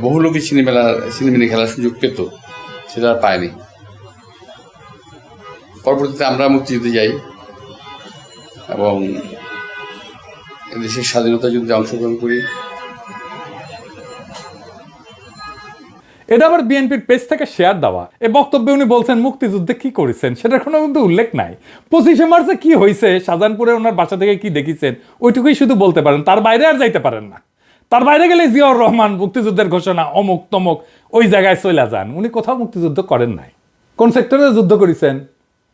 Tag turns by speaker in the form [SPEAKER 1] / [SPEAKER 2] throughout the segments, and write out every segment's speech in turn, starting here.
[SPEAKER 1] বহু লোকই সিনেমা খেলার সুযোগ পেত, সেটা আর পায়নি। পরবর্তীতে আমরা মুক্তিযুদ্ধে যাই এবং দেশের স্বাধীনতা যুদ্ধে অংশগ্রহণ করি।
[SPEAKER 2] এটা আবার বিএনপির পেজ থেকে শেয়ার দেওয়া। এই বক্তব্যে উনি বলছেন মুক্তিযুদ্ধে কি করেছেন সেটার কোনো কিন্তু উল্লেখ নাই। 25শে মার্চে কি হয়েছে, শাহজাহানপুরে ওনার বাসা থেকে কি দেখেছেন, ওইটুকুই শুধু বলতে পারেন, তার বাইরে আর যাইতে পারেন না। তার বাইরে গেলে জিয়াউর রহমান মুক্তিযুদ্ধের ঘোষণা অমুক তমুক ওই জায়গায় চলে যান। উনি কোথাও মুক্তিযুদ্ধ করেন নাই। কোন সেক্টরে যুদ্ধ করেছেন,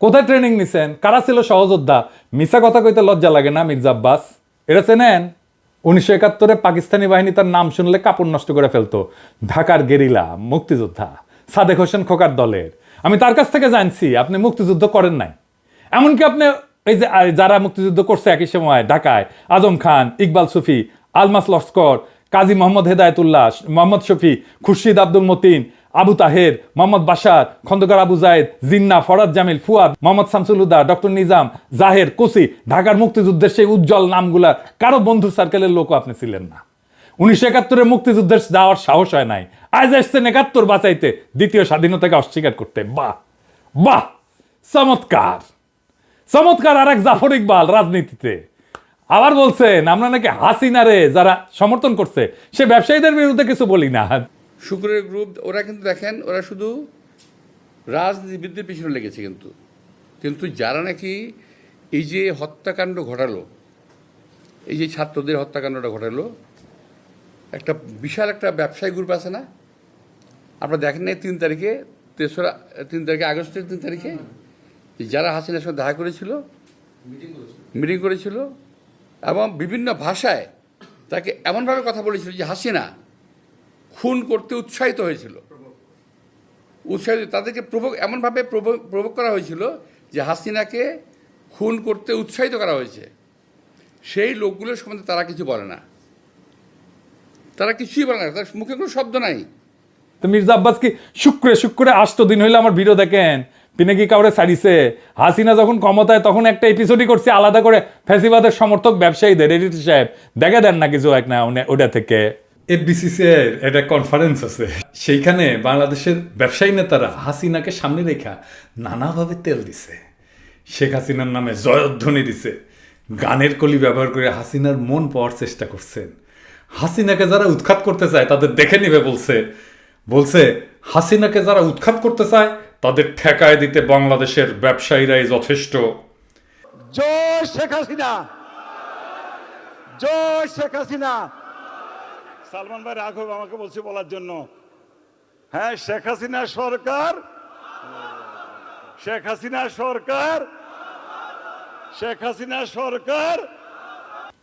[SPEAKER 2] কোথায় ট্রেনিং নিছেন, কারা ছিল সহযোদ্ধা, মিছা কথা কইতে লজ্জা লাগে না মির্জা আব্বাস? এটা চেনেন? 1971-এ পাকিস্তানি বাহিনী তার নাম শুনলে কাপড় নষ্ট করে ফেলতো। ঢাকার গেরিলা মুক্তিযোদ্ধা সাদেক হোসেন খোকার দলের। আমি তার কাছ থেকে জানছি আপনি মুক্তিযুদ্ধ করেন নাই। এমনকি আপনি এই যে যারা মুক্তিযুদ্ধ করছে একই সময় ঢাকায়, আজম খান, ইকবাল সুফি, আলমাস লস্কর, কাজী মোহাম্মদ হেদায়েতুল্লাহ, মোহাম্মদ শফি, খুরশিদ আব্দুল মতিন, আবু তাহের, মোহাম্মদ বাশার, খন্দকার আবু জায়েদ, জিন্না, ফরাদ জামিল, ফুয়াদ, মোহাম্মদ শামসুল হুদা, ডক্টর নিজাম, জাহের, কোসি, ঢাকার মুক্তিযুদ্ধের সেই উজ্জ্বল নামগুলা কারো বন্ধু সার্কেলের লোকও আপনি ছিলেন না। 1971-এ মুক্তিযুদ্ধের যাওয়ার সাহস হয় নাই, আজ আসছেন 71 বাঁচাইতে, দ্বিতীয় স্বাধীনতাকে অস্বীকার করতে। বাহ বাহ, চমৎকার চমৎকার। আর এক জাফর ইকবাল রাজনীতিতে আবার বলছেন আমরা নাকি হাসিনারে যারা সমর্থন করছে সে ব্যবসায়ীদের বিরুদ্ধে কিছু বলি না।
[SPEAKER 1] শুক্রের গ্রুপ ওরা কিন্তু দেখেন, ওরা শুধু রাজনীতিবিদদের পিছনে লেগেছে, কিন্তু যারা নাকি এই যে হত্যাকাণ্ড ঘটালো, এই যে ছাত্রদের হত্যাকাণ্ডটা ঘটালো, একটা বিশাল একটা ব্যবসায়ী গ্রুপ আছে না? আপনারা দেখেন নাই 3 তারিখে, 3 তারিখে আগস্টের 3 তারিখে যারা হাসিনার সঙ্গে দেখা করেছিল, মিটিং করেছিল এবং বিভিন্ন ভাষায় তাকে এমনভাবে কথা বলেছিল যে হাসিনা খুন করতে উৎসাহিত হয়েছিল, তাদেরকে এমনভাবে প্রভোগ করা হয়েছিল যে হাসিনাকে খুন করতে উৎসাহিত করা হয়েছে। সেই লোকগুলোর সম্বন্ধে তারা কিছু বলে না, তারা কিছুই বলে না, তার মুখে কোনো শব্দ নাই।
[SPEAKER 2] তো মির্জা আব্বাস কি শুক্রে 8 দিন হইলে আমার ভিডিও দেখেন, পিনে কি কাউরে ছাড়িছে? হাসিনা যখন ক্ষমতায় তখন একটা এপিসোডই করছে আলাদা করে ফ্যাসিবাদের সমর্থক ব্যবসায়ীদের, এডিটর সাহেব দেখে দেন না কিছু এক না ওটা থেকে। এফবিসিসিআই একটা কনফারেন্স আছে, সেইখানে বাংলাদেশের ব্যবসায়ী নেতারা হাসিনাকে সামনে রেখা নানাভাবে তেল দিছে, শেখ হাসিনার নামে জয়ধ্বনি দিছে, গানের কলি ব্যবহার করে হাসিনার মন পাওয়ার চেষ্টা করছেন। হাসিনাকে যারা উৎখাত করতে চায় তাদের দেখে নিবে বলছে হাসিনাকে যারা উৎখাত করতে চায় তাদের ঠেকায় দিতে বাংলাদেশের ব্যবসায়ীরাই যথেষ্ট।
[SPEAKER 3] জয় শেখ হাসিনা, জয় শেখ হাসিনা। সালমান ভাই রাঘব আমাকে বলছে বলার জন্য, হ্যাঁ শেখ হাসিনা সরকার, শেখ হাসিনা সরকার, শেখ হাসিনা সরকার।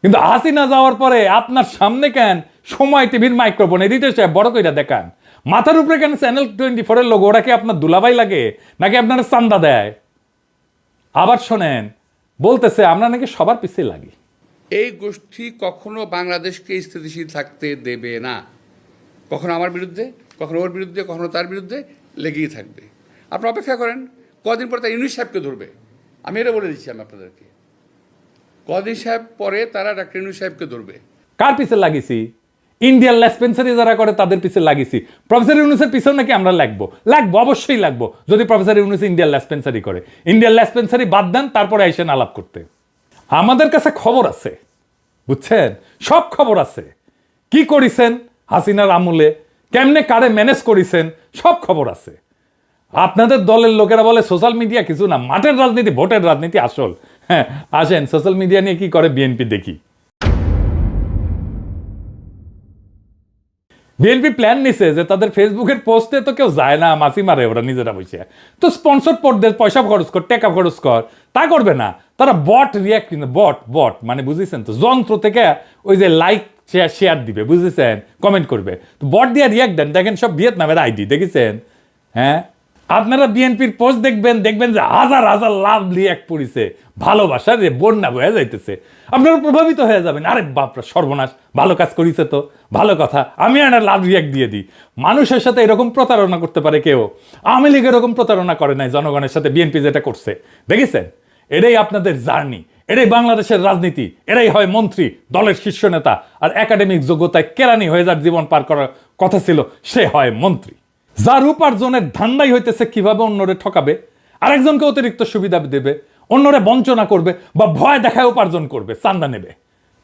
[SPEAKER 2] কিন্তু হাসিনা যাওয়ার পরে আপনার সামনে কেন সময় টিভির মাইক্রোফোন এডিটর সাহেব বড় কইরা দেখান, মাথার উপরে কেন চ্যানেল 24-এর লোগো? ওরা কি আপনার দুলাভাই লাগে নাকি আপনারা চান্দা দেয়? আবার শোনেন বলতেছে আমরা নাকি সবার পিছিয়ে লাগি।
[SPEAKER 1] এই গোষ্ঠী কখনো বাংলাদেশকে স্থিতিশীল থাকতে দেবে না, কখনো আমার বিরুদ্ধে, কখনো ওর বিরুদ্ধে, কখনো তার বিরুদ্ধে লেগেই থাকবে। আপনারা অপেক্ষা করেন, কদিন পরে তারা ইউনূস সাহেবকে ধরবে। আমি এটা বলে দিচ্ছি আমি আপনাদেরকে, কদিন সাহেব পরে তারা ডাক্তার ইউনূস সাহেবকে ধরবে।
[SPEAKER 2] কার পিছে লাগিয়েছি? ইন্ডিয়ান লেসপেন্সারি যারা করে তাদের পিছে লাগিয়েছি। প্রফেসর ইউনূসের পিছনে নাকি আমরা লাগবো? অবশ্যই লাগবো যদি প্রফেসর ইউনূস ইন্ডিয়ান লেসপেন্সারি করে। ইন্ডিয়ান লেসপেন্সারি বাদ দেন, তারপরে আইসেন আলাপ করতে। আমাদের কাছে খবর আছে, বুঝছেন, সব খবর আছে। কি করেছেন হাসিনার আমলে, কেমনে কারে ম্যানেজ করেছেন, সব খবর আছে। আপনাদের দলের লোকেরা বলে সোশ্যাল মিডিয়া কিছু না, মাঠের রাজনীতি, ভোটের রাজনীতি আসল। হ্যাঁ আসেন সোশ্যাল মিডিয়া নিয়ে কি করে বিএনপি দেখি। বিএনপি প্ল্যান নিছে যে তাদের ফেসবুকের পোস্টে তো কেউ যায় না, মাসি মারে ওরা নিজেরা বসে, তো স্পন্সর পড়তে পয়সা খরচ কর, টাকা খরচ কর, তা করবে না তারা। বট রিয়াক্ট, বট মানে বুঝেছেন তো, যন্ত্র থেকে ওই যে লাইক শেয়ার দিবে, বুঝেছেন, কমেন্ট করবে, তো বট দিয়ে রিয়াক্ট দেন। দেখেন সব ভিয়েতনামের আইডি, দেখেছেন? হ্যাঁ আপনারা বিএনপির পোস্ট দেখবেন যে হাজার হাজার লাভ রিয়াক্ট পড়িছে, ভালোবাসা রে বন্যা বয়ে যাইতেছে, আপনারা প্রভাবিত হয়ে যাবেন। আরে বাপরা সর্বনাশ, ভালো কাজ করিছে তো, ভালো কথা, আমি একটা লাভ রিয়াক্ট দিয়ে দিই। মানুষের সাথে এরকম প্রতারণা করতে পারে কেউ? আওয়ামী লীগ এরকম প্রতারণা করে নাই জনগণের সাথে, বিএনপি যেটা করছে দেখেছেন। এটাই আপনাদের জার্নি, এটাই বাংলাদেশের রাজনীতি, এরাই হয় মন্ত্রী, দলের শীর্ষ নেতা, আর একাডেমিক যোগ্যতায় কেরানি হয়ে যার জীবন পার কথা ছিল সে হয় মন্ত্রী। যার উপার্জনের ধান্দাই হইতেছে কিভাবে অন্যরে ঠকাবে, আরেকজনকে অতিরিক্ত সুবিধা দেবে, অন্যরে বঞ্চনা করবে বা ভয় দেখায় উপার্জন করবে, চান্দা নেবে।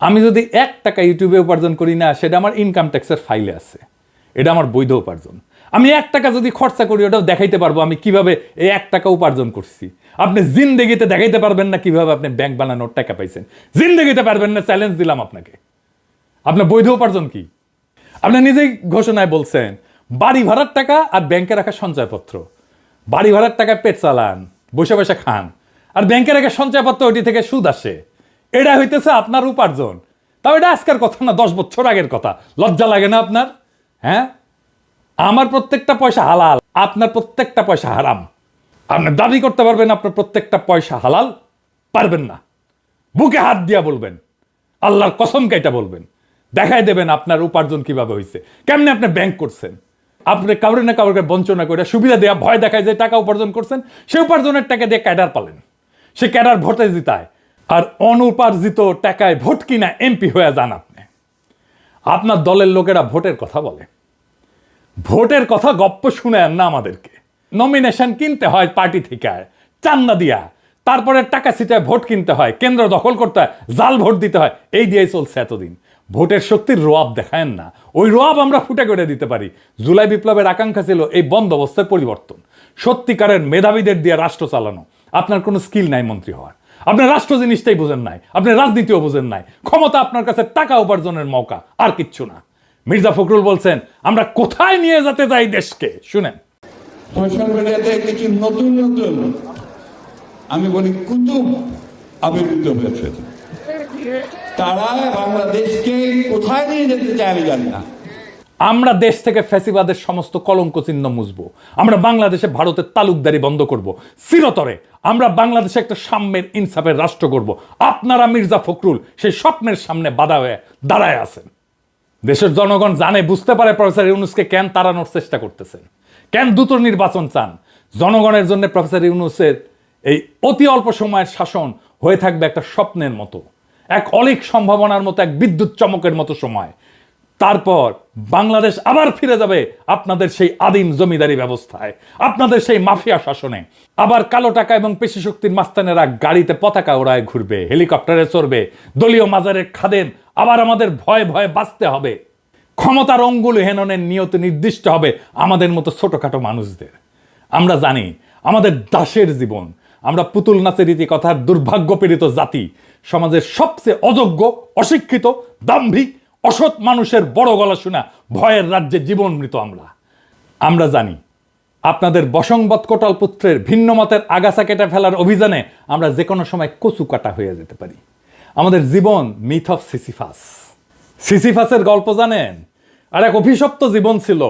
[SPEAKER 2] আমি যদি 1 টাকা ইউটিউবে উপার্জন করি না, সেটা আমার ইনকাম ট্যাক্সের ফাইলে আছে, এটা আমার বৈধ উপার্জন। আমি 1 টাকা যদি খরচা করি, ওটাও দেখাইতে পারবো আমি কিভাবে এই 1 টাকা উপার্জন করছি। আপনি জিন্দেগিতে দেখাইতে পারবেন না কিভাবে আপনি ব্যাংক বানানোর টাকা পাইছেন, জিন্দেগিতে পারবেন না, চ্যালেঞ্জ দিলাম আপনাকে। আপনার বৈধ উপার্জন কি? আপনি নিজেই ঘোষণায় বলছেন বাড়ি ভাড়ার টাকা আর ব্যাংকে রাখা সঞ্চয়পত্র। বাড়ি ভাড়ার টাকায় পেট চালান, বসে বসে খান, আর ব্যাংকে রাখা সঞ্চয়পত্র ওটি থেকে সুদ আসে। এটা হইতেছে আপনার উপার্জন। তাও এটা আজকের কথা না, 10 বছর আগের কথা। লজ্জা লাগে না আপনার? হ্যাঁ, আমার প্রত্যেকটা পয়সা হালাল, আপনার প্রত্যেকটা পয়সা হারাম। আপনি দাবি করতে পারবেন আপনার প্রত্যেকটা পয়সা হালাল? পারবেন না। বুকে হাত দিয়া বলবেন, আল্লাহর কসম কাইটা বলবেন, দেখাই দেবেন আপনার উপার্জন কিভাবে হয়েছে, কেমনে আপনি ব্যাংক করছেন। আপনি কাউরে না কাউকে বঞ্চনা করে সুবিধা দেওয়া, ভয় দেখায় যে টাকা উপার্জন করছেন, সে উপার্জনের টাকা দিয়ে ক্যাডার পালেন, সে ক্যাডার ভোটে জিতায়, আর অনুপার্জিত টাকায় ভোট কিনা এমপি হয়ে যান আপনি। আপনার দলের লোকেরা ভোটের কথা বলে, ভোটের কথা গপ্প শুনে না আমাদেরকে। নমিনেশন কিনতে হয় পার্টি থেকে, চান্দা দিয়া, তারপরে টাকা ছিটায় ভোট কিনতে হয়, কেন্দ্র দখল করতে হয়, জাল ভোট দিতে হয়। এই দিয়েই চলছে এতদিন। ভোটের শক্তির রোয়াব দেখায়েন না, ওই রোয়াব আমরা ফুটে করে দিতে পারি। জুলাই বিপ্লবের আকাঙ্ক্ষা ছিল এই বন্দোবস্তের পরিবর্তন, সত্যিকারের মেধাবীদের দিয়ে রাষ্ট্র চালানো। আপনার কোনো স্কিল নাই মন্ত্রী হওয়ার, আপনি রাষ্ট্র জিনিসটাই বোঝেন নাই, আপনি রাজনীতিও বোঝেন নাই। ক্ষমতা আপনার কাছে টাকা উপার্জনের মৌকা, আর কিচ্ছু না। মির্জা ফখরুল বলছেন আমরা কোথায় নিয়ে যেতে চাই দেশকে, শুনেন।
[SPEAKER 4] সোশ্যাল মিডিয়াতে কিছু নতুন নতুন, আমি বলি কুতুব আবির্ভূত হয়েছে। তারা বাংলাদেশকে কোথায় নিয়ে যেতে চায় আমি জানি না।
[SPEAKER 2] আমরা দেশ থেকে ফ্যাসিবাদের সমস্ত কলঙ্ক চিহ্ন মুছবো, আমরা বাংলাদেশে ভারতের তালুকদারি বন্ধ করব, চিরতরে আমরা বাংলাদেশে একটা সাম্যের ইনসাফের রাষ্ট্র করব। আপনারা মির্জা ফখরুল সেই স্বপ্নের সামনে বাধা হয়ে দাঁড়ায় আছেন। দেশের জনগণ জানে, বুঝতে পারে প্রফেসর ইউনূসকে কেন তাড়ানোর চেষ্টা করতেছেন, কেন দ্রুত নির্বাচন চান। জনগণের জন্য প্রফেসর ইউনূসের এই অতি অল্প সময়ের শাসন হয়ে থাকবে একটা স্বপ্নের মতো, এক অলীক সম্ভাবনার মতো, এক বিদ্যুৎ চমকের মতো সময়। তারপর বাংলাদেশ আবার ফিরে যাবে আপনাদের সেই আদিম জমিদারি ব্যবস্থায়, আপনাদের সেই মাফিয়া শাসনে। আবার কালো টাকা এবং পেশি শক্তির মাস্তানেরা গাড়িতে পতাকা ওড়ায় ঘুরবে, হেলিকপ্টারে চড়বে, দলীয় মাজারের খাদেম আবার আমাদের ভয়ে ভয়ে বাঁচতে হবে। ক্ষমতার অঙ্গুল হেননের নিয়ত নির্দিষ্ট হবে আমাদের মতো ছোটখাটো মানুষদের। আমরা জানি আমাদের দাসের জীবন, আমরা পুতুল নাচের রীতি কথার দুর্ভাগ্যপীড়িত জাতি, সমাজের সবচেয়ে অযোগ্য, অশিক্ষিত, দাম্ভিক, অসৎ মানুষের বড় গলা শোনা ভয়ের রাজ্যে জীবন মৃত আমরা জানি আপনাদের বশংবৎ কোটাল পুত্রের ভিন্ন মতের আগাছা কেটে ফেলার অভিযানে আমরা যে কোনো সময় কচু কাটা হয়ে যেতে পারি। আমাদের জীবন মিথ অফ সিসিফাস। সিসিফাসের গল্প জানেন? আর এক অভিশপ্ত জীবন ছিল,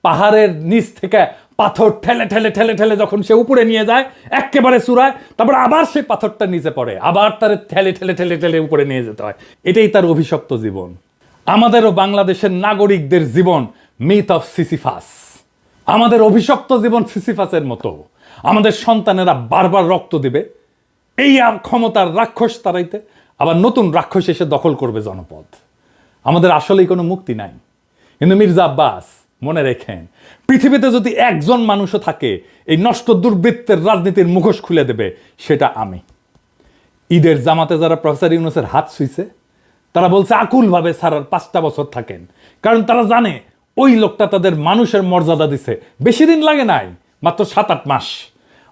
[SPEAKER 2] পাহাড়ের নিচ থেকে পাথর ঠেলে ঠেলে ঠেলে ঠেলে যখন সে উপরে নিয়ে যায় একেবারে চূড়ায়, তারপর আবার সেই পাথরটা নিচে পড়ে, আবার তার ঠেলে ঠেলে ঠেলে ঠেলে উপরে নিয়ে যেতে হয়। এটাই তার অভিশপ্ত জীবন। আমাদেরও বাংলাদেশের নাগরিকদের জীবন মিথ অফ সিসিফাস। আমাদের অভিশপ্ত জীবন সিসিফাসের মতো। আমাদের সন্তানেরা বারবার রক্ত দিবে এই ক্ষমতার রাক্ষস তাড়াইতে, আবার নতুন রাক্ষস এসে দখল করবে জনপদ। আমাদের আসলেই কোনো মুক্তি নাই। কিন্তু মির্জা আব্বাস মনে রেখেন, পৃথিবীতে যদি একজন মানুষও থাকে এই নষ্ট দুর্বৃত্তের রাজনীতির মুখোশ খুলে দেবে, সেটা আমি। ঈদের জামাতে যারা প্রফেসর ইউনূসের হাত ছুঁইছে, তারা বলছে আকুলভাবে ছাড়ার 5টা বছর থাকেন, কারণ তারা জানে ওই লোকটা তাদের মানুষের মর্যাদা দিছে। বেশি দিন লাগে নাই, মাত্র 7-8 মাস।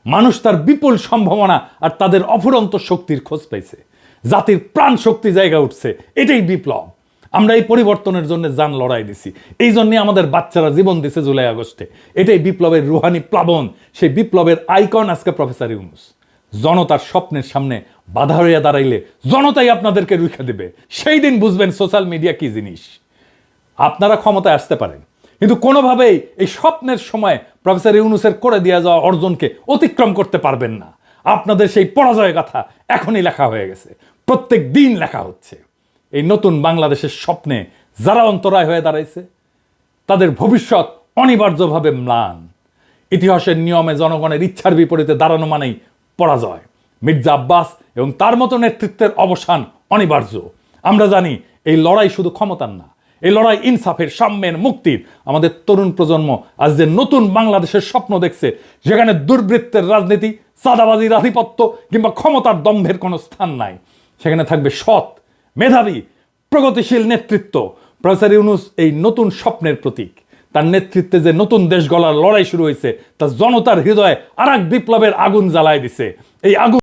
[SPEAKER 2] মানুষ তার বিপুল সম্ভাবনা আর তাদের অফুরন্ত শক্তির খোঁজ পাইছে, জাতির প্রাণ শক্তি জায়গা উঠছে। এটাই বিপ্লব। আমরা এই পরিবর্তনের জন্য জান লড়াই দিছি, এই জন্যে আমাদের বাচ্চারা জীবন দিছে জুলাই আগস্টে। এটাই বিপ্লবের রুহানি প্লাবন। সেই বিপ্লবের আইকন আজকে প্রফেসর ইউনূস। জনতার স্বপ্নের সামনে বাধা হইয়া দাঁড়াইলে জনতাই আপনাদেরকে রুখে দেবে। সেই দিন বুঝবেন সোশ্যাল মিডিয়া কি জিনিস। আপনারা ক্ষমতায় আসতে পারেন, কিন্তু কোনোভাবেই এই স্বপ্নের সময় প্রফেসর ইউনূসের করে দিয়ে যাওয়া অর্জনকে অতিক্রম করতে পারবেন না। আপনাদের সেই পরাজয় গাথা এখনই লেখা হয়ে গেছে, প্রত্যেক দিন লেখা হচ্ছে। এই নতুন বাংলাদেশের স্বপ্নে যারা অন্তরায় হয়ে দাঁড়াইছে, তাদের ভবিষ্যৎ অনিবার্যভাবে ম্লান। ইতিহাসের নিয়মে জনগণের ইচ্ছার বিপরীতে দাঁড়ানো মানেই পরাজয়। মির্জা আব্বাস এবং তার মতো নেতৃত্বের অবসান অনিবার্য। আমরা জানি এই লড়াই শুধু ক্ষমতার না, এই লড়াই ইনসাফের, সাম্যের, মুক্তির। আমাদের তরুণ প্রজন্ম আজ যে নতুন বাংলাদেশের স্বপ্ন দেখছে, যেখানে দুর্বৃত্তের রাজনীতি, চাঁদাবাজির আধিপত্য কিংবা ক্ষমতার দম্ভের কোনো স্থান নাই, সেখানে থাকবে সৎ, মেধাবী, প্রগতিশীল নেতৃত্ব। প্রফেসর ইউনূস এই নতুন স্বপ্নের প্রতীক। তার নেতৃত্বে যে নতুন দেশ গড়ার লড়াই শুরু হয়েছে, তা জনতার হৃদয়ে আর এক বিপ্লবের আগুন জ্বালায় দিছে। এই আগুন